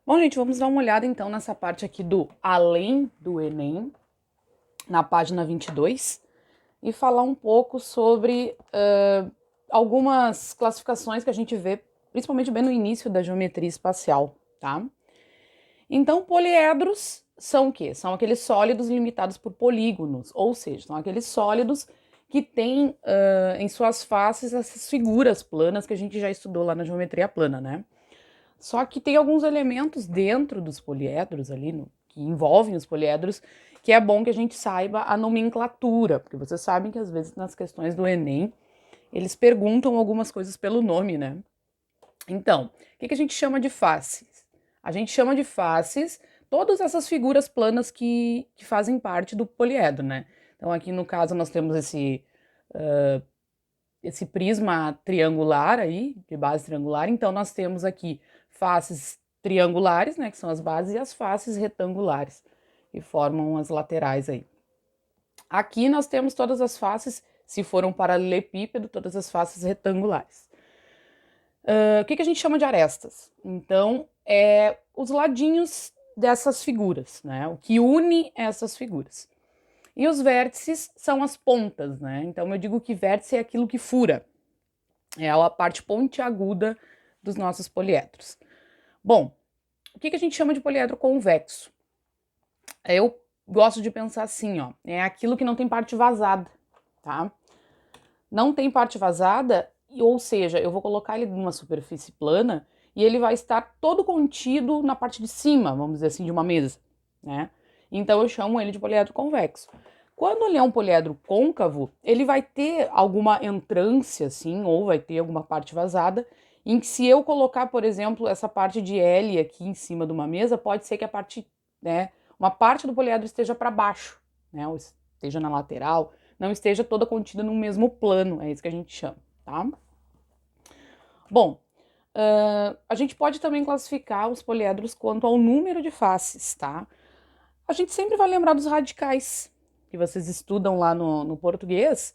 Bom, gente, vamos dar uma olhada então nessa parte aqui do Além do Enem, na página 22, e falar um pouco sobre algumas classificações que a gente vê, principalmente bem no início da geometria espacial, tá? Então, poliedros são o quê? São aqueles sólidos limitados por polígonos, ou seja, são aqueles sólidos que têm em suas faces essas figuras planas que a gente já estudou lá na geometria plana, né? Só que tem alguns elementos dentro dos poliedros ali, que envolvem os poliedros, que é bom que a gente saiba a nomenclatura, porque vocês sabem que às vezes nas questões do Enem, eles perguntam algumas coisas pelo nome, né? Então, o que a gente chama de faces? A gente chama de faces todas essas figuras planas que fazem parte do poliedro, né? Então aqui no caso nós temos esse prisma triangular aí, de base triangular, então nós temos aqui faces triangulares, né, que são as bases, e as faces retangulares, que formam as laterais aí. Aqui nós temos todas as faces, se for um paralelepípedo, todas as faces retangulares. O que a gente chama de arestas? Então, é os ladinhos dessas figuras, né, o que une essas figuras. E os vértices são as pontas, né? Então eu digo que vértice é aquilo que fura, é a parte pontiaguda dos nossos poliedros. Bom, o que a gente chama de poliedro convexo? Eu gosto de pensar assim, ó, é aquilo que não tem parte vazada, tá? Não tem parte vazada, ou seja, eu vou colocar ele numa superfície plana e ele vai estar todo contido na parte de cima, vamos dizer assim, de uma mesa, né? Então eu chamo ele de poliedro convexo. Quando ele é um poliedro côncavo, ele vai ter alguma entrância, assim, ou vai ter alguma parte vazada, em que se eu colocar, por exemplo, essa parte de L aqui em cima de uma mesa, pode ser que a parte, né, uma parte do poliedro esteja para baixo, né, ou esteja na lateral, não esteja toda contida no mesmo plano, é isso que a gente chama, tá? Bom, a gente pode também classificar os poliedros quanto ao número de faces, tá? A gente sempre vai lembrar dos radicais, que vocês estudam lá no português,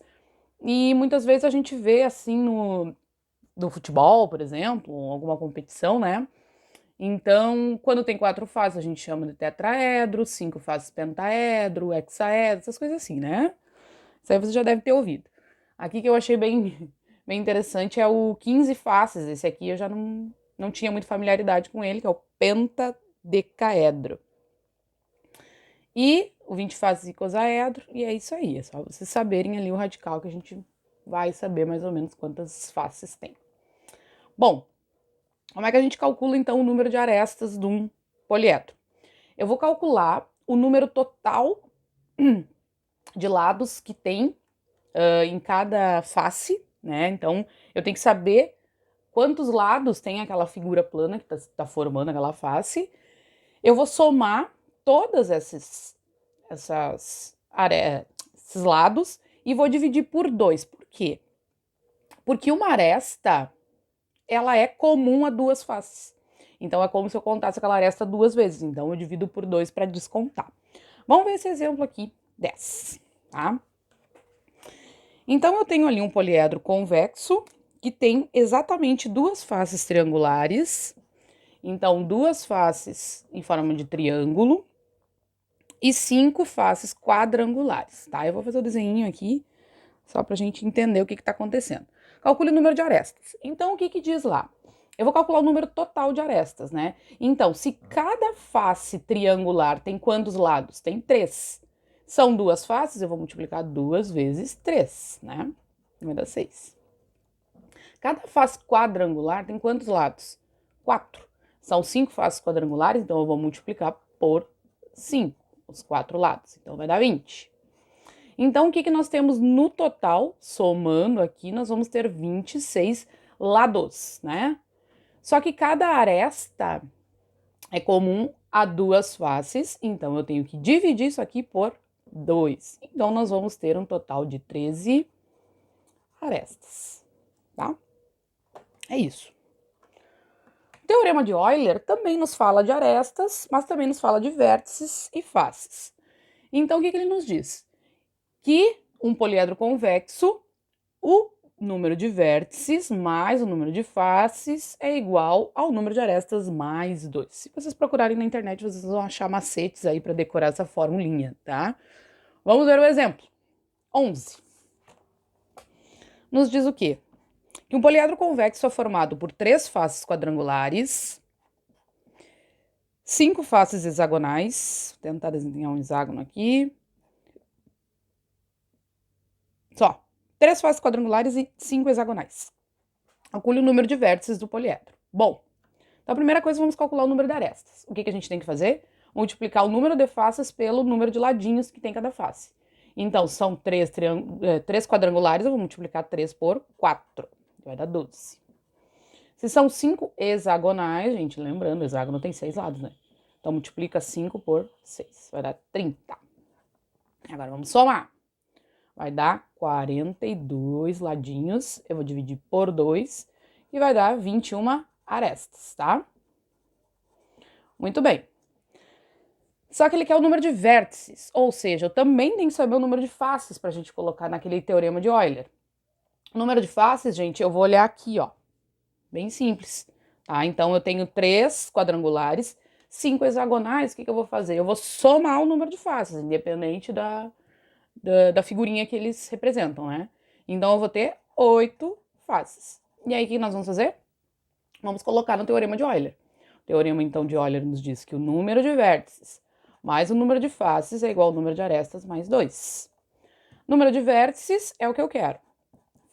e muitas vezes a gente vê assim no futebol, por exemplo, alguma competição, né? Então, quando tem 4 faces, a gente chama de tetraedro, 5 faces pentaedro, hexaedro, essas coisas assim, né? Isso aí você já deve ter ouvido. Aqui que eu achei bem interessante é o 15 faces. Esse aqui eu já não tinha muita familiaridade com ele, que é o pentadecaedro. E o 20 faces icosaedro, e é isso aí. É só vocês saberem ali o radical que a gente vai saber mais ou menos quantas faces tem. Bom, como é que a gente calcula então o número de arestas de um poliedro? Eu vou calcular o número total de lados que tem em cada face, né? Então eu tenho que saber quantos lados tem aquela figura plana que está formando aquela face. Eu vou somar todas esses lados e vou dividir por 2. Por quê? Porque uma aresta, ela é comum a duas faces. Então é como se eu contasse aquela aresta 2 vezes. Então eu divido por 2 para descontar. Vamos ver esse exemplo aqui, 10, tá? Então eu tenho ali um poliedro convexo que tem exatamente 2 faces triangulares. Então 2 faces em forma de triângulo e 5 faces quadrangulares, tá? Eu vou fazer o desenho aqui, só pra gente entender o que tá acontecendo. Calcule o número de arestas. Então, o que diz lá? Eu vou calcular o número total de arestas, né? Então, se cada face triangular tem quantos lados? Tem 3. São 2 faces, eu vou multiplicar 2 vezes 3, né? Vai dar 6. Cada face quadrangular tem quantos lados? 4. São 5 faces quadrangulares, então eu vou multiplicar por 5, os 4 lados. Então vai dar 20. Então, o que nós temos no total, somando aqui, nós vamos ter 26 lados, né? Só que cada aresta é comum a 2 faces, então eu tenho que dividir isso aqui por 2. Então, nós vamos ter um total de 13 arestas, tá? É isso. O teorema de Euler também nos fala de arestas, mas também nos fala de vértices e faces. Então, o que ele nos diz? Que um poliedro convexo, o número de vértices mais o número de faces é igual ao número de arestas mais 2. Se vocês procurarem na internet, vocês vão achar macetes aí para decorar essa formulinha, tá? Vamos ver o exemplo. 11. Nos diz o quê? Que um poliedro convexo é formado por 3 faces quadrangulares, 5 faces hexagonais, vou tentar desenhar um hexágono aqui. Só, 3 faces quadrangulares e 5 hexagonais. Calcule o número de vértices do poliedro. Bom, então a primeira coisa, vamos calcular o número de arestas. O que a gente tem que fazer? Multiplicar o número de faces pelo número de ladinhos que tem cada face. Então, são 3 quadrangulares, eu vou multiplicar 3 por 4, vai dar 12. Se são 5 hexagonais, gente, lembrando, o hexágono tem 6 lados, né? Então, multiplica 5 por 6, vai dar 30. Agora, vamos somar. Vai dar 42 ladinhos, eu vou dividir por 2, e vai dar 21 arestas, tá? Muito bem. Só que ele quer o número de vértices, ou seja, eu também tenho que saber o número de faces para a gente colocar naquele teorema de Euler. O número de faces, gente, eu vou olhar aqui, ó. Bem simples, tá? Então, eu tenho 3 quadrangulares, 5 hexagonais, o que eu vou fazer? Eu vou somar o número de faces, independente da figurinha que eles representam, né? Então, eu vou ter 8 faces. E aí, o que nós vamos fazer? Vamos colocar no teorema de Euler. O teorema, então, de Euler nos diz que o número de vértices mais o número de faces é igual ao número de arestas mais 2. Número de vértices é o que eu quero.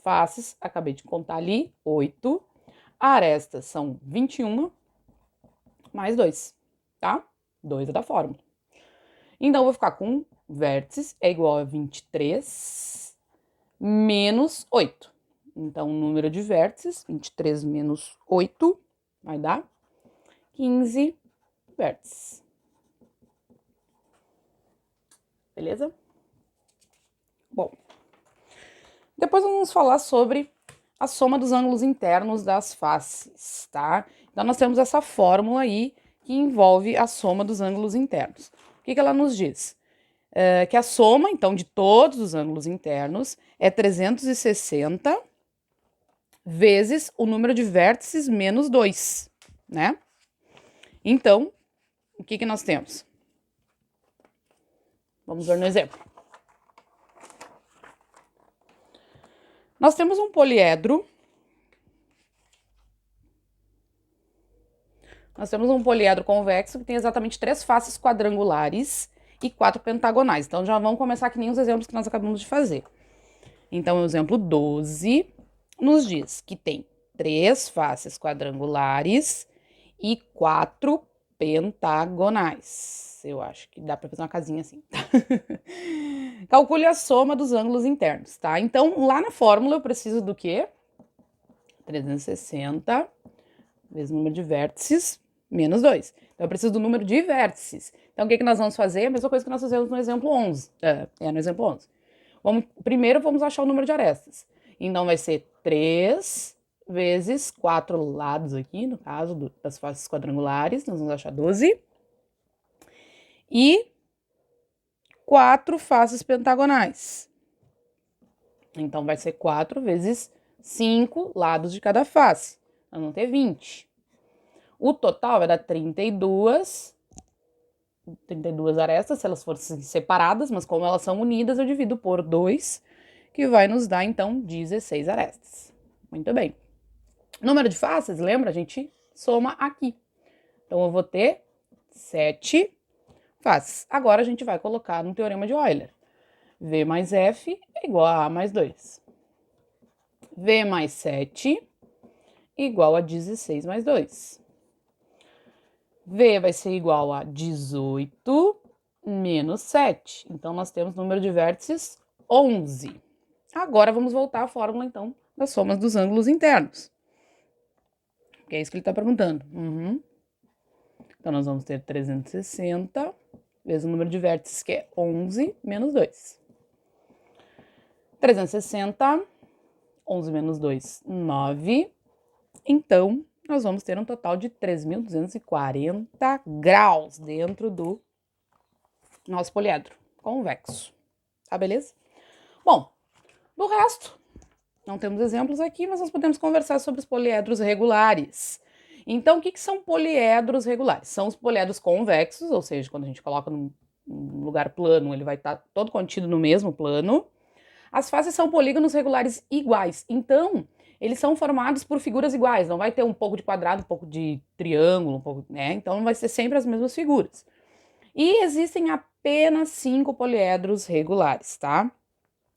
Faces, acabei de contar ali, 8. Arestas são 21 mais 2, tá? 2 é da fórmula. Então, eu vou ficar com vértices é igual a 23 menos 8. Então, o número de vértices, 23 menos 8, vai dar 15 vértices. Beleza? Bom, depois vamos falar sobre a soma dos ângulos internos das faces, tá? Então, nós temos essa fórmula aí que envolve a soma dos ângulos internos. O que ela nos diz? Que a soma, então, de todos os ângulos internos é 360 vezes o número de vértices menos 2, né? Então, o que nós temos? Vamos ver no exemplo. Nós temos um poliedro. Nós temos um poliedro convexo que tem exatamente 3 faces quadrangulares e 4 pentagonais. Então, já vamos começar que nem os exemplos que nós acabamos de fazer. Então, o exemplo 12 nos diz que tem 3 faces quadrangulares e 4 pentagonais. Eu acho que dá para fazer uma casinha assim. Calcule a soma dos ângulos internos, tá? Então, lá na fórmula eu preciso do quê? 360 vezes o número de vértices menos 2. Então, eu preciso do número de vértices. Então, o que nós vamos fazer? A mesma coisa que nós fizemos no exemplo 11. No exemplo 11. Primeiro, vamos achar o número de arestas. Então, vai ser 3 vezes 4 lados aqui, no caso das faces quadrangulares, nós vamos achar 12. E 4 faces pentagonais. Então, vai ser 4 vezes 5 lados de cada face. Nós vamos ter 20. O total vai dar 32 arestas, se elas fossem separadas, mas como elas são unidas, eu divido por 2, que vai nos dar, então, 16 arestas. Muito bem. Número de faces, lembra? A gente soma aqui. Então, eu vou ter 7 faces. Agora, a gente vai colocar no teorema de Euler. V mais F é igual a A mais 2. V mais 7 igual a 16 mais 2. V vai ser igual a 18 menos 7. Então, nós temos número de vértices 11. Agora, vamos voltar à fórmula, então, das somas dos ângulos internos. Que é isso que ele está perguntando. Então, nós vamos ter 360 vezes o número de vértices, que é 11 menos 2. 360, 11 menos 2, 9. Então, nós vamos ter um total de 3.240 graus dentro do nosso poliedro convexo. Tá, beleza? Bom, do resto, Não temos exemplos aqui, mas nós podemos conversar sobre os poliedros regulares. Então, o que são poliedros regulares? São os poliedros convexos, ou seja, quando a gente coloca num lugar plano, ele vai estar todo contido no mesmo plano. As faces são polígonos regulares iguais, então eles são formados por figuras iguais, não vai ter um pouco de quadrado, um pouco de triângulo, um pouco, né? Então vai ser sempre as mesmas figuras. E existem apenas 5 poliedros regulares, tá?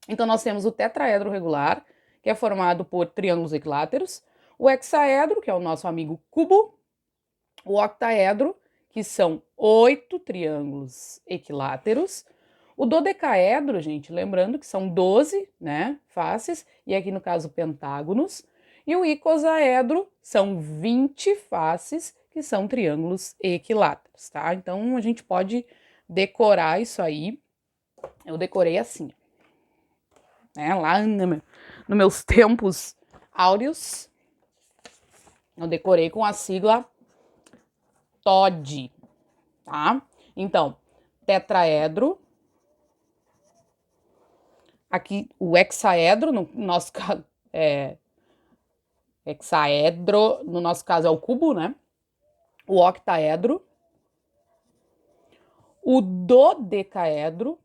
Então nós temos o tetraedro regular, que é formado por triângulos equiláteros, o hexaedro, que é o nosso amigo cubo, o octaedro, que são 8 triângulos equiláteros, o dodecaedro, gente, lembrando que são 12, né, faces, e aqui no caso pentágonos, e o icosaedro são 20 faces, que são triângulos equiláteros, tá? Então a gente pode decorar isso aí. Eu decorei assim, né, lá nos meus tempos áureos, eu decorei com a sigla TOD, tá? Então, tetraedro, aqui o hexaedro, no nosso caso, hexaedro, no nosso caso é o cubo, né? O octaedro, o dodecaedro,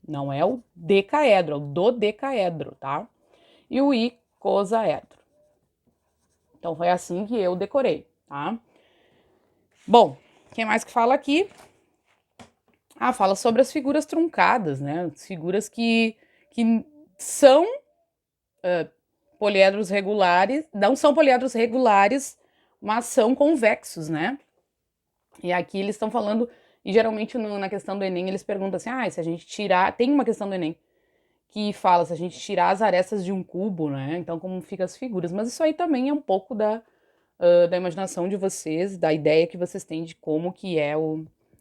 não é o decaedro, é o dodecaedro, tá? E o icosaedro. Então foi assim que eu decorei, tá? Bom, quem mais que fala aqui? Fala sobre as figuras truncadas, né? As figuras que são poliedros regulares, não são poliedros regulares, mas são convexos, né? E aqui eles estão falando, e geralmente na questão do Enem eles perguntam assim, se a gente tirar, tem uma questão do Enem que fala se a gente tirar as arestas de um cubo, né? Então como ficam as figuras, mas isso aí também é um pouco da imaginação de vocês, da ideia que vocês têm de como que é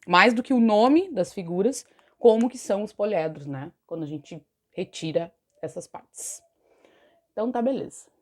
mais do que o nome das figuras, como que são os poliedros, né? Quando a gente retira essas partes. Então tá beleza.